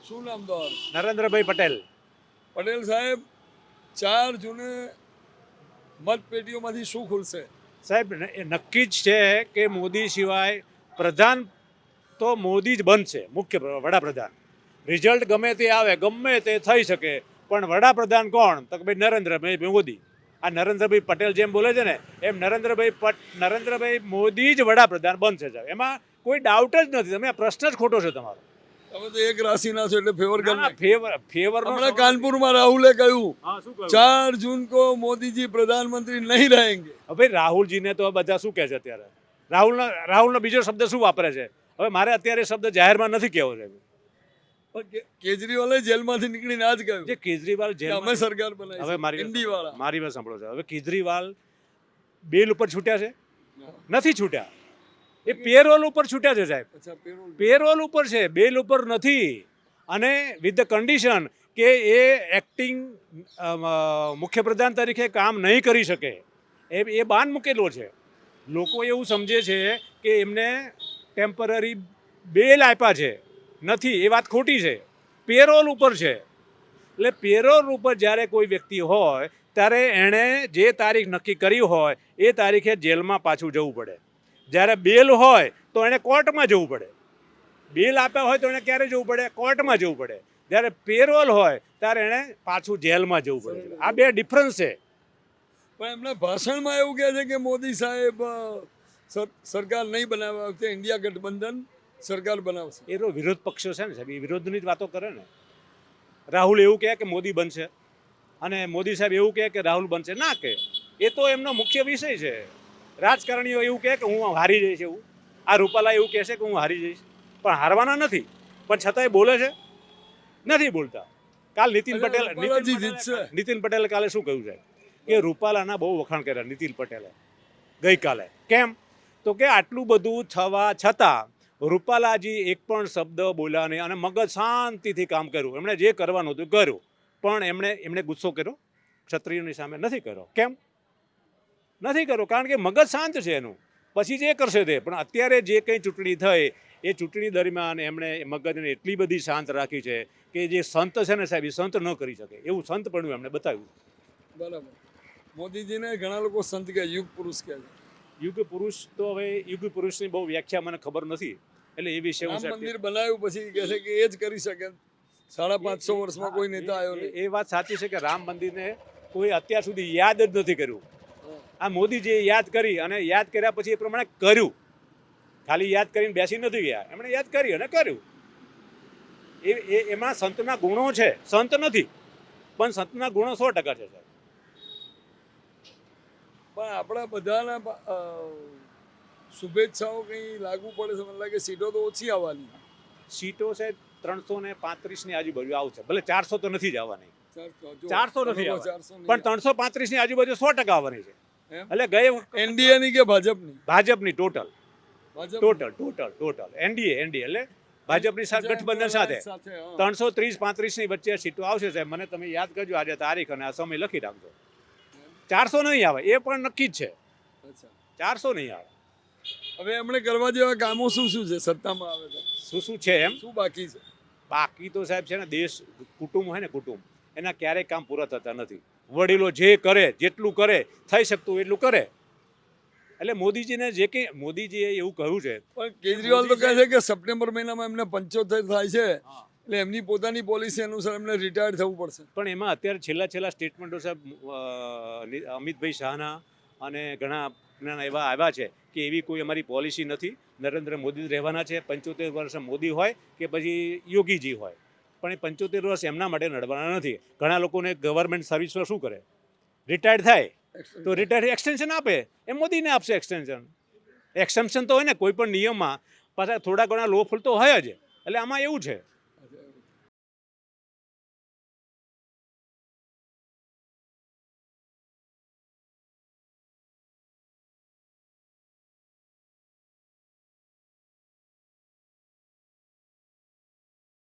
શું નામ તમારું? નરેન્દ્રભાઈ પટેલ. પટેલ સાહેબ, 4 જૂને મતપેટીઓમાંથી શું ખુલશે? સાહેબ એ નક્કી જ છે કે મોદી સિવાય પ્રધાન તો મોદી જ બનશે, મુખ્ય વડાપ્રધાન. રિઝલ્ટ ગમે તે આવે, ગમે તે થઈ શકે, પણ વડાપ્રધાન કોણ? તો કે ભાઈ નરેન્દ્રભાઈ મોદી. આ નરેન્દ્રભાઈ પટેલ જેમ બોલે છે ને એમ નરેન્દ્રભાઈ મોદી જ વડાપ્રધાન બનશે સાહેબ. એમાં કોઈ ડાઉટ જ નથી. તમે આ પ્રશ્ન જ ખોટો છે તમારો. તમે તો એક રાશિના છો એટલે ફેવર ના, ના, ફેવર હમણાં કાનપુરમાં રાહુલે કહ્યું હા, શું કહ્યું? 4 જૂન को मोदी जी प्रधानमंत्री नहीं रहेंगे। હવે રાહુલજીને તો બધા શું કહે છે અત્યારે? રાહુલનો બીજો શબ્દ શું વાપરે છે? હવે મારે અત્યારે શબ્દ જાહેરમાં નથી કહેવો છે. પણ કેજરીવાલે જેલમાંથી નીકળીને આજ કહ્યું જે કેજરીવાલ કે અમે જેલમાં સરકાર બનાવી હવે છે, ઇન્ડીવાળા. મારી વાત સાંભળો છો. હવે કેજરીવાલ બેલ ઉપર છૂટ્યા છે? નથી છૂટ્યા. એ પેરોલ ઉપર છૂટ્યા છે સાહેબ. અચ્છા, payroll. પેરોલ ઉપર છે, બેલ ઉપર નથી. અને વિથ ધ કન્ડિશન કે એ એક્ટિંગ મુખ્યપ્રધાન તરીકે કામ નહીં કરી શકે. એ બાન મૂકેલો છે. લોકો એવું સમજે છે કે એમને ટેમ્પરરી બેલ આપ્યા છે. નથી, એ વાત ખોટી છે. પેરોલ ઉપર છે. એટલે પેરોલ ઉપર જ્યારે કોઈ વ્યક્તિ હોય ત્યારે એણે જે તારીખ નક્કી કરી હોય એ તારીખે જેલમાં પાછું જવું પડે. જ્યારે બેલ હોય તો એણે કોર્ટમાં જવું પડે. બેલ આપ્યા હોય તો એણે ક્યારે જવું પડે? કોર્ટમાં જવું પડે. જ્યારે પેરોલ હોય ત્યારે એણે પાછું જેલમાં જવું પડે. આ બે ડિફરન્સ છે. પણ એમના ભાષણમાં એવું કહે છે કે મોદી સાહેબ સરકાર નહીં બનાવે, આ વખતે ઇન્ડિયા ગઠબંધન સરકાર બનાવશે. એ તો વિરોધ પક્ષો છે ને સાહેબ, એ વિરોધની જ વાતો કરે ને. રાહુલ એવું કહે કે મોદી બનશે અને મોદી સાહેબ એવું કહે કે રાહુલ બનશે. ના કે એ તો એમનો મુખ્ય વિષય છે. રાજકારણીઓ એવું કહે કે હું હારી જઈશ એવું. આ રૂપાલા એવું કહે છે કે હું હારી જઈશ, પણ હારવાના નથી. પણ છતાંય બોલે છે, નથી બોલતા. કાલ રૂપાલાજી જીતશે. નીતિન પટેલે કાલે શું કહ્યું છે કે રૂપાલાના બહુ વખાણ કર્યા નીતિન પટેલે ગઈકાલે. કેમ? તો કે આટલું બધું થવા છતાં રૂપાલાજી એક પણ શબ્દ બોલ્યા નહીં અને મગજ શાંતિથી કામ કર્યું. એમણે જે કરવાનું હતું કર્યું, પણ એમણે ગુસ્સો કર્યો ક્ષત્રિયોની સામે નથી કર્યો. કેમ નથી કર્યો? કારણ કે મગજ શાંત છે એનું. પછી જે કરશે તે. પણ અત્યારે જે કંઈ ચૂંટણી થઈ એ ચૂંટણી દરમિયાન એમણે મગજને એટલી બધી શાંત રાખી છે કે જે સંત છે ને સાહેબ, એ સંત ન કરી શકે એવું સંત પણ એમણે બતાવ્યું. બરાબર. મોદીજીને ઘણા લોકો સંત કહે, યુગ પુરુષ કહે છે. યુગ પુરુષ તો હવે યુગ પુરુષની બહુ વ્યાખ્યા મને ખબર નથી. એટલે એ વિશે રામ મંદિર બનાવ્યું પછી કહે છે કે એ જ કરી શકે. 550 વર્ષમાં કોઈ નેતા આવ્યો નહીં. એ વાત સાચી છે કે રામ મંદિરને કોઈ અત્યાર સુધી યાદ જ નથી કર્યું. આ મોદીજીએ યાદ કરી અને યાદ કર્યા પછી એ પ્રમાણે કર્યું. ખાલી યાદ કરીને બેસી નથી ગયા, એમણે યાદ કરી અને કર્યું. એમાં સંતના ગુણો છે. સંત નથી પણ સંતના ગુણો 100% છે સાહેબ. પણ આપણા બધાના શુભેચ્છાઓ કંઈ લાગુ પડે છે? મને લાગે સીટો તો ઓછી આવવાની. સીટો સાહેબ 335ની આજુબાજુ આવશે. ભલે 400 તો નથી જ આવવાની. 400 નથી આવવાની, પણ 335ની આજુબાજુ 100% આવવાની છે. એટલે ગયે એનડીએની કે ભાજપની ટોટલ એનડીએ એટલે ભાજપની સાથે ગઠબંધન સાથે 330-35ની વચ્ચે સીટો આવશે સાહેબ. મને તમે યાદ કરજો આજે તારીખ અને આ સમય લખી રાખજો. 400 નહીં આવે એ પણ નક્કી જ છે. 400 નહીં આવે. હવે એમણે કરવા જેવા કામો શું શું છે સત્તામાં આવે તો? શું છે એમ શું બાકી છે? બાકી તો સાહેબ છે ને, દેશ કુટુંબ હોય ને, કુટુંબ એના ક્યારેય કામ પૂરા થતા નથી. વડીલો જે કરે, જેટલું કરે, થઈ શકતું એટલું કરે. એટલે મોદીજીને જે કંઈ મોદીજીએ એવું કહ્યું છે. પણ કેજરીવાલ તો કહે છે કે સપ્ટેમ્બર મહિનામાં એમને 75 થાય છે એટલે એમની પોતાની પોલિસી અનુસાર એમને રિટાયર થવું પડશે. પણ એમાં અત્યારે છેલ્લા સ્ટેટમેન્ટો સાહેબ અમિતભાઈ શાહના અને ઘણા એવા આવ્યા છે કે એવી કોઈ અમારી પોલિસી નથી. નરેન્દ્ર મોદી રહેવાના છે. 75 વર્ષ મોદી હોય કે પછી યોગીજી હોય, પણ એ 75 વર્ષ એમના માટે લડવાના નથી. ઘણા લોકોને ગવર્મેન્ટ સર્વિસમાં શું કરે, રિટાયર્ડ થાય તો રિટાયર એક્સટેન્શન આપે. એ મોદીને આપશે એક્સટેન્શન તો હોય ને કોઈ પણ નિયમમાં. પાછા થોડા ઘણા લોફલ તો હોય જ. એટલે આમાં એવું છે.